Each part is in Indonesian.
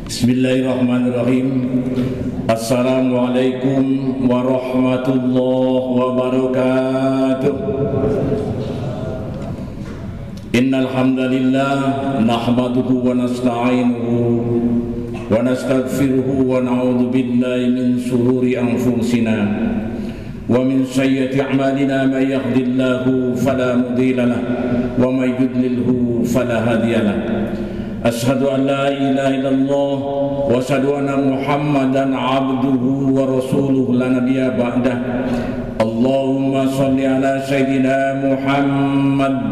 Bismillahirrahmanirrahim. Assalamualaikum warahmatullahi wabarakatuh. Innal hamdalillah nahmaduhu wa nasta'inuhu wa nastaghfiruhu wa na'udzu billahi min shururi anfusina wa min sayyiati a'malina may yahdihillahu fala mudilla lahu wa may yudlilhu fala hadiya lahu. Asyhadu an la ilaha illallah wa asyhadu anna Muhammadan abduhu wa rasuluhu la nabiyya ba'dah. Allahumma shalli ala sayyidina Muhammad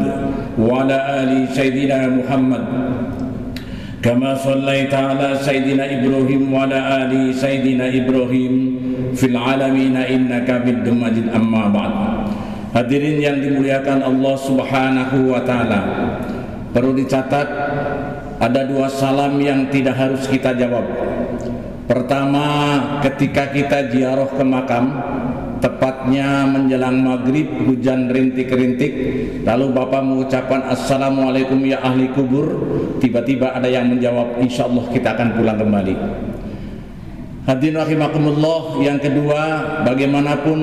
wa ala ali sayyidina Muhammad kama shallaita ala sayyidina Ibrahim wa ala ali sayyidina Ibrahim fil alamin innaka Hamidum Majid. Amma ba'd. Hadirin yang dimuliakan Allah Subhanahu wa taala, perlu dicatat ada dua salam yang tidak harus kita jawab. Pertama, ketika kita ziarah ke makam, tepatnya menjelang maghrib, hujan rintik-rintik, lalu Bapak mengucapkan assalamualaikum ya ahli kubur, tiba-tiba ada yang menjawab insyaallah kita akan pulang kembali. Hadirin rahimakumullah. Yang kedua, bagaimanapun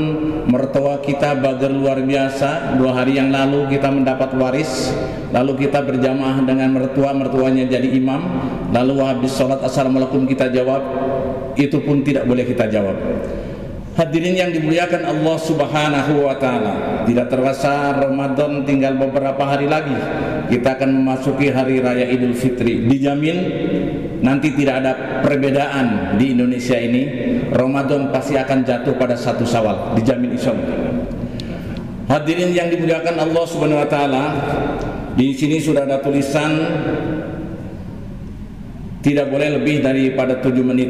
mertua kita bager luar biasa, 2 hari yang lalu kita mendapat waris, lalu kita berjamaah dengan mertuanya jadi imam, lalu habis sholat assalamualaikum kita jawab, itu pun tidak boleh kita jawab. Hadirin yang dimuliakan Allah Subhanahu wa taala, tidak terasa Ramadan tinggal beberapa hari lagi kita akan memasuki hari raya Idul Fitri. Dijamin nanti tidak ada perbedaan di Indonesia ini. Ramadan pasti akan jatuh pada 1 Syawal, dijamin insyaallah. Hadirin yang dimuliakan Allah Subhanahu wa taala, di sini sudah ada tulisan tidak boleh lebih daripada 7 menit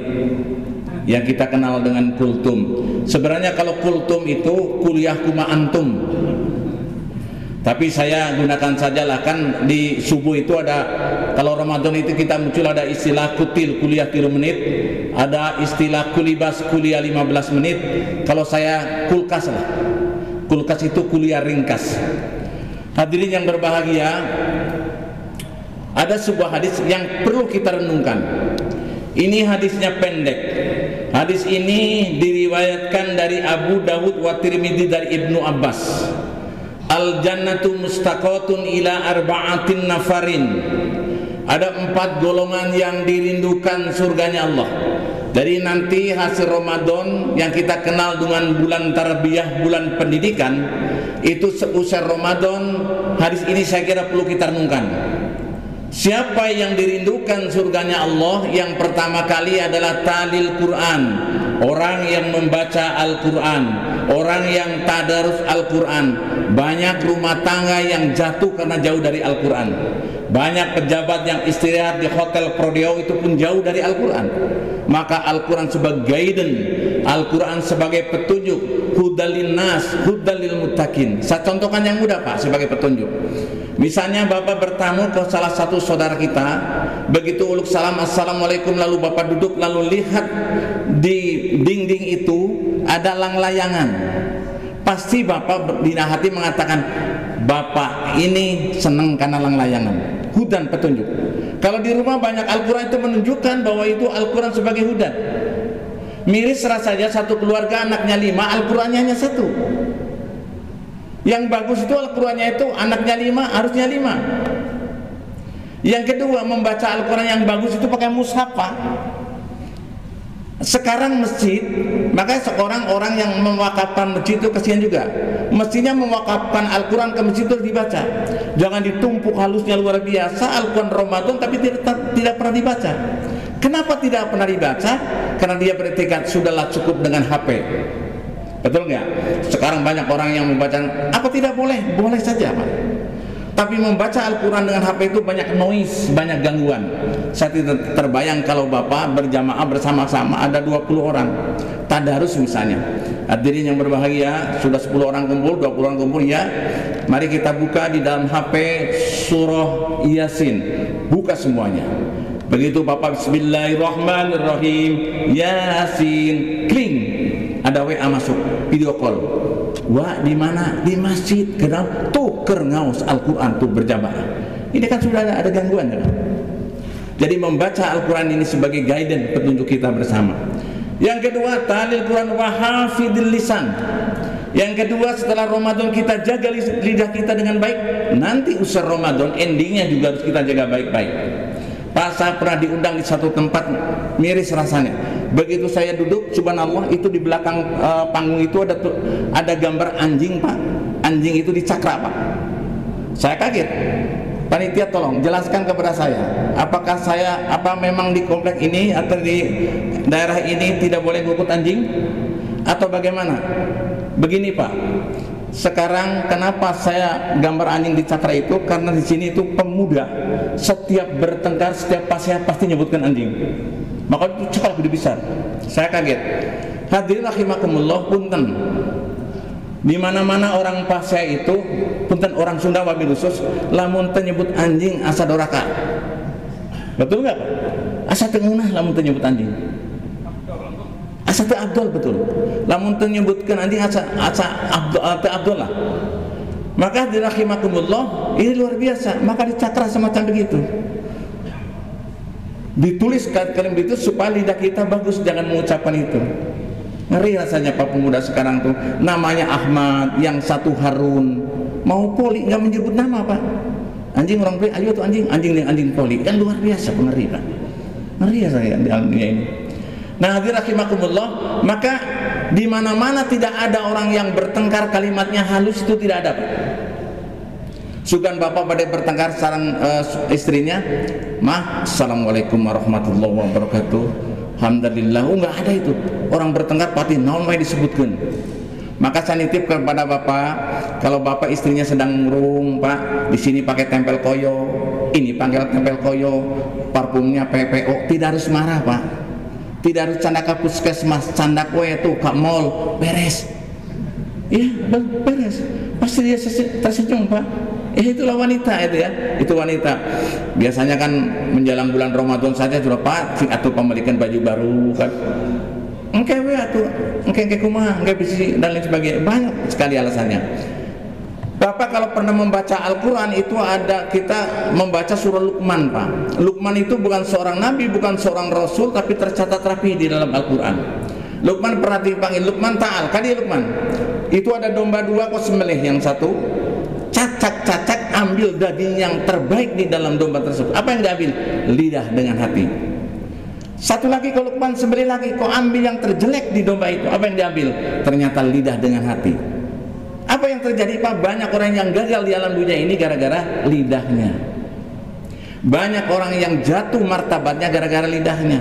yang kita kenal dengan kultum. Sebenarnya kalau kultum itu kuliah kuma antum, tapi saya gunakan sajalah, kan di subuh itu ada, kalau Ramadan itu kita muncul ada istilah kutil kuliah 3 menit, ada istilah kulibas kuliah 15 menit. Kalau saya kulkas lah, kulkas itu kuliah ringkas. Hadirin yang berbahagia, ada sebuah hadis yang perlu kita renungkan. Ini hadisnya pendek. Hadis ini diriwayatkan dari Abu Dawud wa Tirmidzi dari Ibnu Abbas. Al jannatu mustaqatun ila arba'atin nafarin. Ada 4 golongan yang dirindukan surganya Allah. Dari nanti hasil Ramadan yang kita kenal dengan bulan tarbiyah, bulan pendidikan, itu seusai Ramadan, hadis ini saya kira perlu kita renungkan. Siapa yang dirindukan surganya Allah? Yang pertama kali adalah talil Quran, orang yang membaca Al-Quran, orang yang tadarus Al-Quran. Banyak rumah tangga yang jatuh karena jauh dari Al-Quran. Banyak pejabat yang istirahat di hotel Prodeo itu pun jauh dari Al-Quran. Maka Al-Quran sebagai guidance, Al-Quran sebagai petunjuk, hudalin nas, hudalil muttaqin. Saya contohkan yang mudah Pak sebagai petunjuk. Misalnya Bapak bertamu ke salah satu saudara kita, begitu uluk salam assalamualaikum, lalu Bapak duduk, lalu lihat di dinding itu ada lang-layangan, pasti Bapak di hati mengatakan Bapak ini senang karena lang-layangan, hudan petunjuk. Kalau di rumah banyak Al-Quran, itu menunjukkan bahwa itu Al-Quran sebagai hudan. Miris rasanya satu keluarga anaknya 5, Al-Qurannya hanya 1. Yang bagus itu Al-Qurannya itu anaknya 5, harusnya 5. Yang kedua, membaca Al-Quran yang bagus itu pakai mushaf Pak. Sekarang masjid, makanya seorang orang yang mewakafkan masjid itu kasihan juga. Mestinya mewakafkan Al-Quran ke masjid itu dibaca. Jangan ditumpuk halusnya luar biasa Al-Quran Ramadan tapi tidak pernah dibaca. Kenapa tidak pernah dibaca? Karena dia bertekad sudahlah cukup dengan HP. Betul nggak? Sekarang banyak orang yang membaca, apa tidak boleh? Boleh saja Pak. Tapi membaca Al-Quran dengan HP itu banyak noise, banyak gangguan. Saya tidak terbayang kalau Bapak berjamaah bersama-sama ada 20 orang tadarus misalnya. Hadirin yang berbahagia, sudah 10 orang kumpul, 20 orang kumpul ya. Mari kita buka di dalam HP surah Yasin. Buka semuanya. Begitu Bapak bismillahirrahmanirrahim, Yasin, kling. Ada WA masuk, video call. Wah, di mana? Di masjid. Kenapa? Tuker ngaus Al-Quran tuh berjamaah. Ini kan sudah ada gangguan ya. Jadi membaca Al-Quran ini sebagai guidance, petunjuk kita bersama. Yang kedua, ta'lil Quran wa hafidil lisan. Yang kedua, setelah Ramadan kita jaga lidah kita dengan baik. Nanti usai Ramadan endingnya juga harus kita jaga baik-baik. Pak, saya pernah diundang di satu tempat, miris rasanya. Begitu saya duduk, subhanallah, itu di belakang panggung itu ada gambar anjing, Pak. Anjing itu dicakra, Pak. Saya kaget. Panitia, tolong jelaskan kepada saya, apakah apa memang di komplek ini atau di daerah ini tidak boleh ngikut anjing atau bagaimana? Begini, Pak, sekarang kenapa saya gambar anjing dicakra itu, karena di sini itu pemuda setiap bertengkar, setiap pasti nyebutkan anjing, maka itu cakra lebih besar. Saya kaget. Hadirin rahimakumullah, punten, di mana-mana orang pasya itu, punten orang Sunda wabil khusus, lamun nyebut anjing asa doraka. Betul nggak, Pak? Asa tengunah lamun nyebut anjing. Asa teu abdol, betul. Lamun nyebutkan anjing asa abdol lah. Maka dirahimakumullah, ini luar biasa. Maka dicakra semacam begitu. Ditulis kalimat itu supaya lidah kita bagus, jangan mengucapkan itu. Ngeri rasanya Pak pemuda sekarang tuh, namanya Ahmad, yang satu Harun, mau poli nggak menyebut nama, Pak. Anjing orang poli, ayo tuh anjing poli, kan luar biasa, ngeri, Pak. Ngeri ya saya di alam dunia ini. Nah, hadirin rahimakumullah, maka di mana-mana tidak ada orang yang bertengkar kalimatnya halus, itu tidak ada, Pak. Sugan bapak pada bertengkar sareng istrinya, "Mah, assalamualaikum warahmatullahi wabarakatuh." Alhamdulillah, nggak ada itu. Orang bertengkar pati naon wae disebutkan. Maka saya nitip kepada bapak, kalau bapak istrinya sedang ngurung, Pak, di sini pakai tempel koyo, ini panggil tempel koyo, parfumnya PPO, tidak harus marah, Pak. Tidak harus candak ke puskesmas, candak we tuh ke mall, beres. Iya, beres. Pasti dia tersenyum, Pak. Itulah wanita itu ya, itu wanita. Biasanya kan menjelang bulan Ramadan saja sudah, Pak, sing atuh pembelikan baju baru kan. Engke we atuh, engke kumaha, engke bisi dan lain sebagainya. Banyak sekali alasannya. Bapak kalau pernah membaca Al-Quran itu ada kita membaca surah Luqman, Pak. Luqman itu bukan seorang nabi, bukan seorang rasul, tapi tercatat rapi di dalam Al-Quran. Luqman pernah dipanggil Luqman Ta'al, kadi Luqman. Itu ada domba dua kok sembelih, yang satu cacak ambil daging yang terbaik di dalam domba tersebut. Apa yang diambil? Lidah dengan hati. Satu lagi kalau Luqman sembelih lagi, kok ambil yang terjelek di domba itu. Apa yang diambil? Ternyata lidah dengan hati. Apa yang terjadi, Pak? Banyak orang yang gagal di alam dunia ini gara-gara lidahnya. Banyak orang yang jatuh martabatnya gara-gara lidahnya.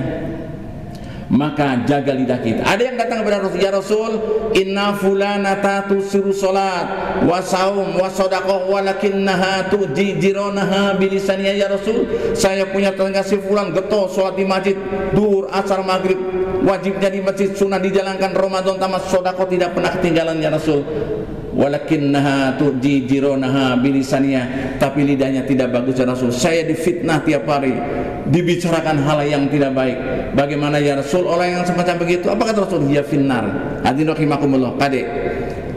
Maka jaga lidah kita. Ada yang datang kepada Rasul, ya Rasul, inna fulanata tusiru salat wa saum wa sadaqah walakinnaha tujironaha bilisaniya, ya Rasul. Saya punya tetangga si fulan geto salat di masjid duhur, asar, maghrib, wajibnya di masjid, sunnah dijalankan, Ramadan tamat, sedekah tidak pernah ketinggalan, ya Rasul. Walakinnaha tujironaha bilisaniya, tapi lidahnya tidak bagus, ya Rasul. Saya difitnah tiap hari, dibicarakan hal yang tidak baik. Bagaimana, ya Rasul, orang yang semacam begitu? Apa kata Rasul? Ya finnar. Hadirin rahimakumullah, kadek,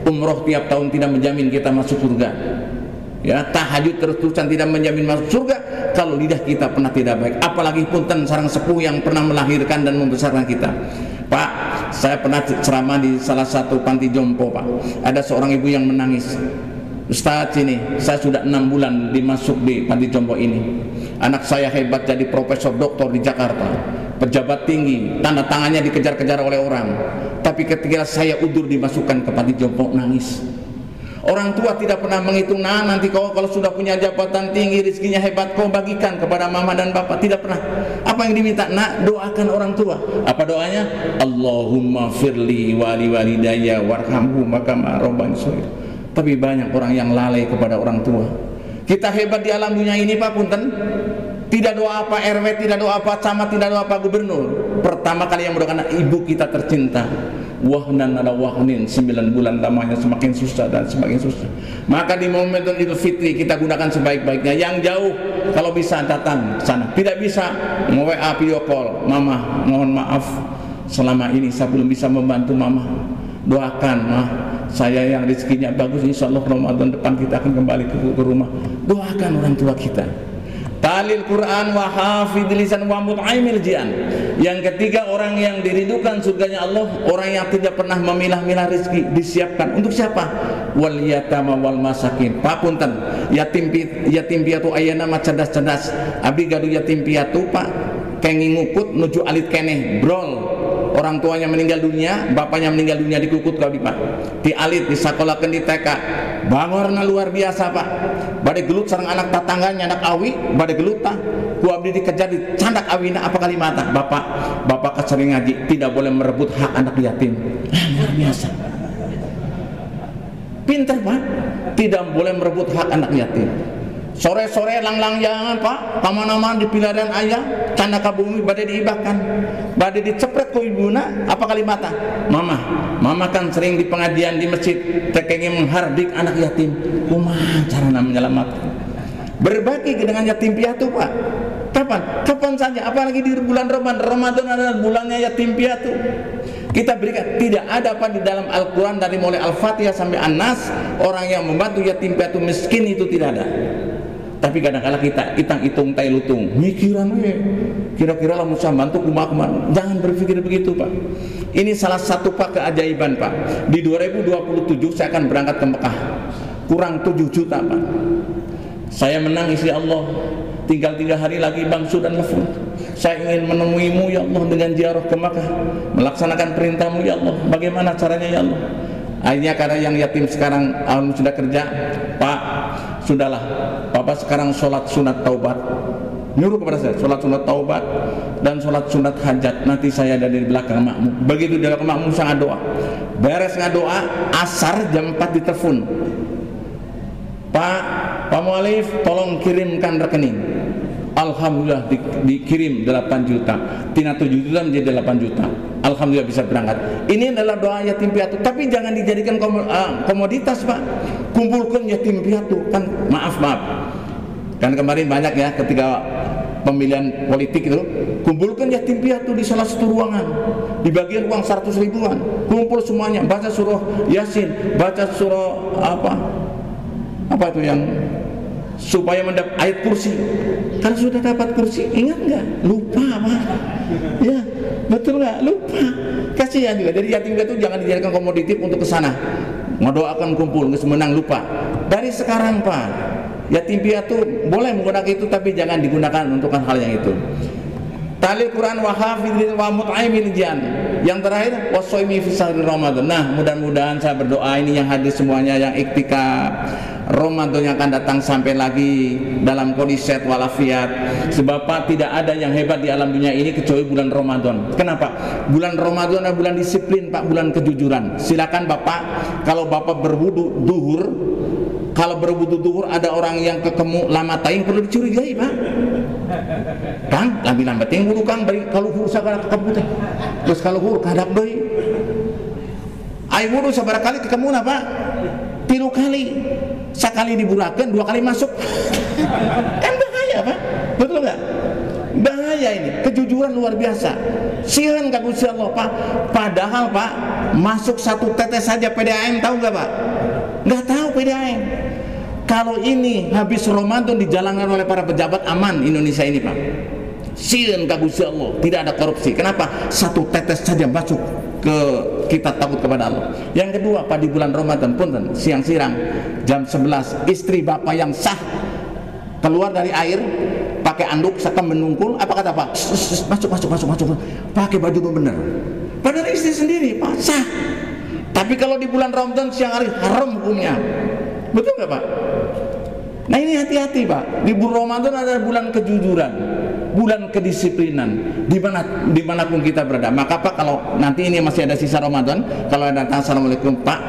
umroh tiap tahun tidak menjamin kita masuk surga. Ya, tahajud terus-terusan tidak menjamin masuk surga kalau lidah kita pernah tidak baik. Apalagi punten sareng sepuh yang pernah melahirkan dan membesarkan kita. Pak, saya pernah ceramah di salah satu panti jompo, Pak. Ada seorang ibu yang menangis. Ustaz, ini saya sudah 6 bulan dimasuk di panti jompo ini. Anak saya hebat, jadi profesor doktor di Jakarta, pejabat tinggi, tanda tangannya dikejar-kejar oleh orang. Tapi ketika saya udur dimasukkan ke panti jompo, nangis. Orang tua tidak pernah menghitung, nah nanti kau kalau sudah punya jabatan tinggi, rezekinya hebat, kau bagikan kepada mama dan bapak. Tidak pernah. Apa yang diminta? Nak, doakan orang tua. Apa doanya? Allahumma firli wali walidayya warhamhuma kama rabbani shaghira. Tapi banyak orang yang lalai kepada orang tua. Kita hebat di alam dunia ini, Pak, punten. Tidak doa apa RW, tidak doa apa camat, tidak doa apa gubernur. Pertama kali yang mendoakan ibu kita tercinta. Wahnan ada wahnin, 9 bulan lamanya semakin susah dan semakin susah. Maka di momen Idul Fitri kita gunakan sebaik-baiknya. Yang jauh kalau bisa datang sana, tidak bisa nge-WA video call, mama mohon maaf selama ini saya belum bisa membantu mama, doakan mah saya yang rezekinya bagus, insya Allah Ramadan depan kita akan kembali ke rumah. Doakan orang tua kita. talil Quran wa hafidh lisan wa mut'imil jian. Yang ketiga, orang yang diridhukan surganya Allah, orang yang tidak pernah memilah-milah rezeki, disiapkan untuk siapa? Wal yatama wal masakin. Papunten, yatim piatu ayana mah cerdas-cerdas. Abi gaduh yatim piatu Pak kengi ngukut nuju alit keneh brol. Orang tuanya meninggal dunia, bapaknya meninggal dunia dikukut kau di Pak. Di alit disakolakeun di TK. Bangorna luar biasa Pak. Bade gelut sareng anak tatangganya, anak awi, bade gelut tah. Ku abdi dikejar dicandak awina apa kalimata? Bapak kesering ngaji, tidak boleh merebut hak anak yatim. Luar biasa. Pintar Pak, tidak boleh merebut hak anak yatim. Sore-sore lang-lang jangan Pak, taman-taman di pilarian ayah, canda ka bumi badai diibahkan, badai dicepret ku ibuna, apa kalimata? Mama kan sering di pengajian di masjid, tekengnya menghardik anak yatim. Kumaha carana menyelamatkan? Berbagi dengan yatim piatu Pak. Kapan saja, apalagi di bulan Ramadan adalah bulannya yatim piatu. Kita berikan, tidak ada Pak di dalam Al-Quran dari mulai Al-Fatihah sampai An-Nas orang yang membantu yatim piatu miskin itu tidak ada. Tapi kadang-kadang kita hitung tai lutung, mikiran kira-kira lah musa bantu kumaha. Jangan berpikir begitu Pak. Ini salah satu Pak keajaiban Pak. Di 2027 saya akan berangkat ke Mekah. Kurang 7 juta Pak. Saya menang istri Allah. Tinggal 3 hari lagi Bang Su dan Lafun. Saya ingin menemuimu ya Allah dengan ziarah ke Mekah, melaksanakan perintahmu ya Allah. Bagaimana caranya ya Allah? Akhirnya karena yang yatim sekarang sudah kerja, Pak, sudahlah, Papa sekarang sholat sunat taubat. Nyuruh kepada saya, sholat sunat taubat dan sholat sunat hajat. Nanti saya ada di belakang makmum. Begitu di belakang makmum saya ngadoa. Beres ngadoa, asar jam 4 ditelepon. Pak Mualif, tolong kirimkan rekening. Alhamdulillah dikirim 8 juta. Tina 7 juta menjadi 8 juta. Alhamdulillah bisa berangkat. Ini adalah doa yatim piatu, tapi jangan dijadikan komoditas Pak. Kumpulkan yatim piatu, kan maaf. Kan kemarin banyak ya ketika pemilihan politik itu, kumpulkan yatim piatu di salah satu ruangan, dibagian uang 100 ribuan, kumpul semuanya, baca surah Yasin, baca surah apa itu yang supaya mendapat ayat kursi. Kalau sudah dapat kursi, ingat nggak? Lupa Pak. Ya, betul nggak? Lupa. Kasihan juga. Jadi yatim piatu jangan dijadikan komoditif untuk kesana. Mendoakan kumpul, nggak menang lupa. Dari sekarang Pak, yatim piatu boleh menggunakan itu, tapi jangan digunakan untuk hal yang itu. Talil Quran wa hafidhin wa mut'imil jian. Yang terakhir wasoimi fi sahri Ramadan. Nah, mudah-mudahan saya berdoa ini yang hadir semuanya yang iktikaf Ramadan yang akan datang sampai lagi dalam kondisi sehat walafiat. Sebab Pak, tidak ada yang hebat di alam dunia ini kecuali bulan Ramadan. Kenapa? Bulan Ramadan adalah bulan disiplin Pak, bulan kejujuran. Silakan Bapak, kalau Bapak berwudu duhur, kalau berwudu duhur ada orang yang ketemu lama taing perlu dicurigai Pak. Kang, lambi-lambi ting wudu Kang bari kalau hur sagala kebut teh. Terus kalau hur kadap deui. Ai wudu sabaraha kali kekemuna Pak? 3 kali. Sekali diburakeun 2 kali masuk. Kan bahaya Pak. Betul enggak? Bahaya ini, kejujuran luar biasa. Sihan ka Gusti Allah Pak. Padahal Pak, masuk 1 tetes saja PDAM tahu enggak Pak? Enggak tahu PDAM. Kalau ini habis Ramadan dijalankan oleh para pejabat aman Indonesia ini Pak. Sian ka Gusti Allah, tidak ada korupsi. Kenapa? 1 tetes saja masuk ke kita takut kepada Allah. Yang kedua Pak, di bulan Ramadan punten siang sirang jam 11 istri Bapak yang sah keluar dari air pakai anduk serta menungkul, apa kata Pak? Masuk. Pakai baju benar. Padahal istri sendiri Pak sah. Tapi kalau di bulan Ramadan siang hari haram hukumnya. Betul nggak Pak? Nah ini hati-hati Pak. Di bulan Ramadan adalah bulan kejujuran, bulan kedisiplinan. Dimanapun kita berada. Maka Pak, kalau nanti ini masih ada sisa Ramadan, kalau ada datang assalamualaikum Pak,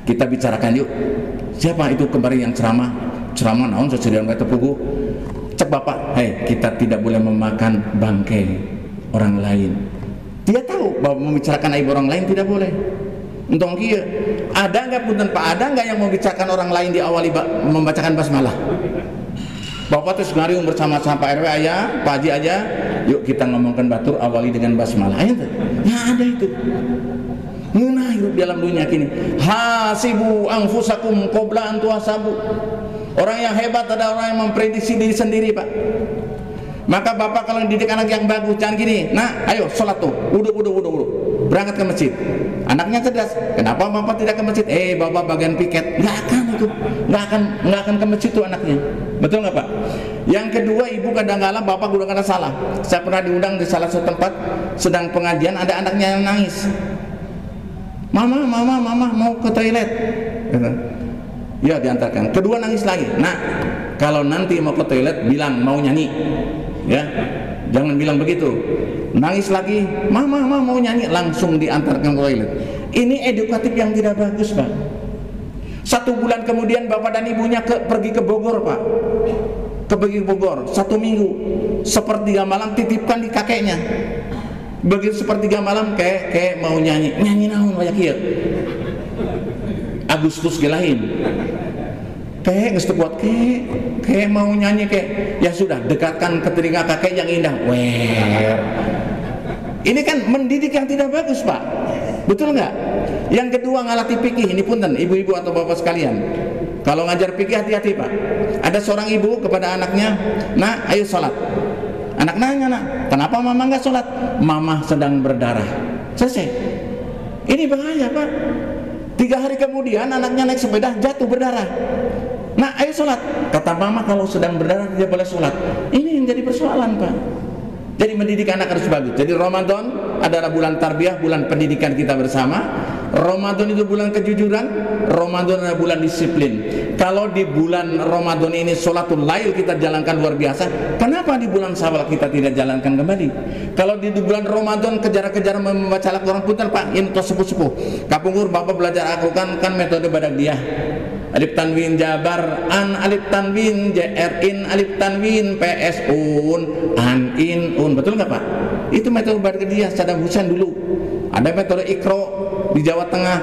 kita bicarakan yuk. Siapa itu kemarin yang ceramah naon sesediaan kata pugu. Cek Bapak, kita tidak boleh memakan bangkai orang lain. Dia tahu bahwa membicarakan aib orang lain tidak boleh. Entong kieu, ada nggak punten Pak, ada nggak yang membicarakan orang lain diawali membacakan basmalah? Bapak terus ngariung bersama-sama Pak RW aja, Pak Haji aja, yuk kita ngomongkan batur awali dengan basmalah. Ayo tuh, ya ada itu. Ngeunah hidup dalam dunia kini. Hasibu anfusakum qabla an tuhasabu. Orang yang hebat adalah orang yang memprediksi diri sendiri, Pak. Maka bapak kalau didik anak yang bagus, jangan gini, nah ayo sholat tuh, wudu, berangkat ke masjid. Anaknya cerdas, kenapa bapak tidak ke masjid? Bapak bagian piket, nggak akan ke masjid tuh anaknya. Betul nggak Pak? Yang kedua, ibu kadang-kala bapak udah kena salah. Saya pernah diundang di salah satu tempat sedang pengajian, ada anaknya yang nangis. Mama mau ke toilet. Ya diantarkan. Kedua nangis lagi. Nah, kalau nanti mau ke toilet bilang mau nyanyi, ya jangan bilang begitu. Nangis lagi, mama mau nyanyi, langsung diantarkan ke toilet. Ini edukatif yang tidak bagus, Pak. 1 bulan kemudian bapak dan ibunya pergi ke Bogor, Pak. Pergi ke Bogor 1 minggu, sepertiga malam titipkan di kakeknya. Begitu sepertiga malam kayak mau nyanyi naon banyak ya. Agustus gelahin. Kayak nggak kuat kayak mau nyanyi ya sudah, dekatkan ke telinga kakek yang indah. Ini kan mendidik yang tidak bagus, Pak. Betul nggak? Yang kedua, ngelatih fikih. Ini punten ibu-ibu atau bapak sekalian, kalau ngajar fikih hati-hati, Pak. Ada seorang ibu kepada anaknya, nah ayo sholat. Anak nanya, nak, kenapa mama nggak sholat? Mama sedang berdarah. Selesai. Ini bahaya, Pak. 3 hari kemudian anaknya naik sepeda jatuh berdarah. Nah ayo sholat. Kata mama kalau sedang berdarah tidak boleh sholat. Ini yang jadi persoalan, Pak. Jadi mendidik anak harus bagus. Jadi Ramadan adalah bulan tarbiyah, bulan pendidikan kita bersama. Ramadan itu bulan kejujuran, Ramadan adalah bulan disiplin. Kalau di bulan Ramadan ini sholatul lail kita jalankan luar biasa, kenapa di bulan Syawal kita tidak jalankan kembali? Kalau di bulan Ramadan kejar-kejar membaca Al-Quran, putar Pak, ini tuh sepuh-sepuh. Kapungur bapak belajar Al-Quran kan metode badak dia. Alif tanwin jabar an, alif tanwin jrin, alif tanwin ps un, an in un. Betul nggak Pak? Itu metode badak dia Saddam Hussein dulu. Ada metode ikro di Jawa Tengah,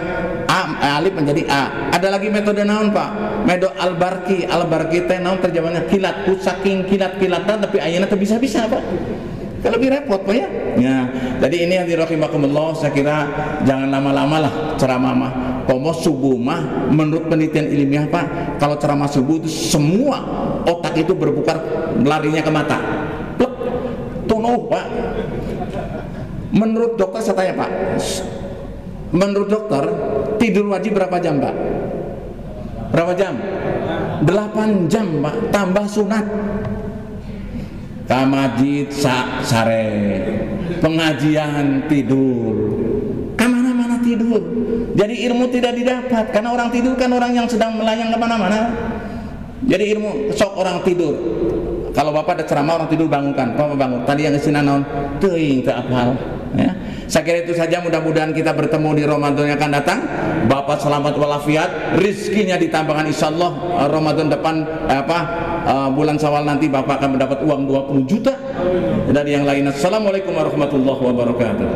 alif menjadi a. Ada lagi metode naon, Pak? Metode al-barki teh naon terjemahannya kilat, saking kilat-kilatan tapi ayeuna teu bisa-bisa, Pak. Kan lebih repot, Pak ya. Ya, jadi ini yang dirahimakumullah, saya kira jangan lama-lama lah ceramah mah. Komo subuh mah menurut penelitian ilmiah, Pak, kalau ceramah subuh itu semua otak itu berputar larinya ke mata. Plek, tunuh, Pak. Menurut dokter, saya tanya Pak, menurut dokter tidur wajib berapa jam, Pak? Berapa jam? 8 jam, Pak, tambah sunat. Kamajid sare, pengajian tidur, kemana-mana tidur. Jadi ilmu tidak didapat karena orang tidur kan orang yang sedang melayang kemana-mana. Jadi ilmu sok orang tidur. Kalau bapak ada ceramah orang tidur bangunkan, bapak bangun. Tadi yang isinan naon, teuing teu apal. Ya. Saya kira itu saja, mudah-mudahan kita bertemu di Ramadan yang akan datang. Bapak selamat walafiat, rizkinya ditambahkan insyaallah. Ramadan depan bulan Syawal nanti bapak akan mendapat uang 20 juta dari yang lain. Assalamualaikum warahmatullahi wabarakatuh.